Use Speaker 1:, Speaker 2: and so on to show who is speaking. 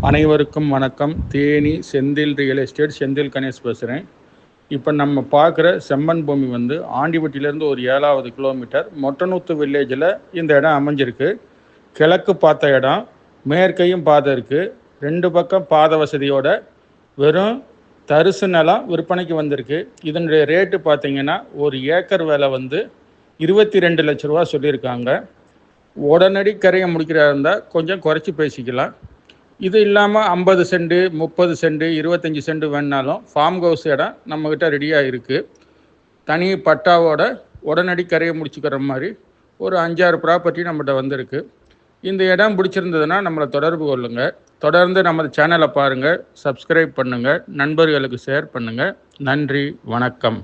Speaker 1: அனைவருக்கும் வணக்கம். Theni Senthil real estate, Senthil Ganesh பேசுகிறேன். இப்போ நம்ம பார்க்குற செம்மண் பூமி ஆண்டிப்பட்டியிலேருந்து ஒரு 7வது கிலோமீட்டர் மொட்டனூத்து வில்லேஜில் இந்த இடம் அமைஞ்சிருக்கு. கிழக்கு பார்த்த இடம், மேற்கையும் பாதை இருக்குது. 2 பக்கம் பாதை வசதியோட வெறும் தரிசு நிலம் விற்பனைக்கு வந்திருக்கு. இதனுடைய ரேட்டு பார்த்திங்கன்னா ஒரு ஏக்கர் விலை 22 லட்ச ரூபா சொல்லியிருக்காங்க. உடனடி கரையை முடிக்கிறதா இருந்தால் கொஞ்சம் குறைச்சி பேசிக்கலாம். இது இல்லாமல் 50 சென்ட் 30 சென்ட் 25 சென்ட் வேணுனாலும் ஃபார்ம் ஹவுஸ் இடம் நம்மக்கிட்ட ரெடியாக இருக்குது. தனி பட்டாவோட உடனடி கரையை முடிச்சுக்கிற மாதிரி ஒரு 5-6 ப்ராப்பர்ட்டி நம்மகிட்ட வந்திருக்கு. இந்த இடம் பிடிச்சிருந்ததுன்னா நம்மளை தொடர்பு கொள்ளுங்கள். தொடர்ந்து நமது சேனலை பாருங்கள், சப்ஸ்கிரைப் பண்ணுங்கள், நண்பர்களுக்கு ஷேர் பண்ணுங்கள். நன்றி, வணக்கம்.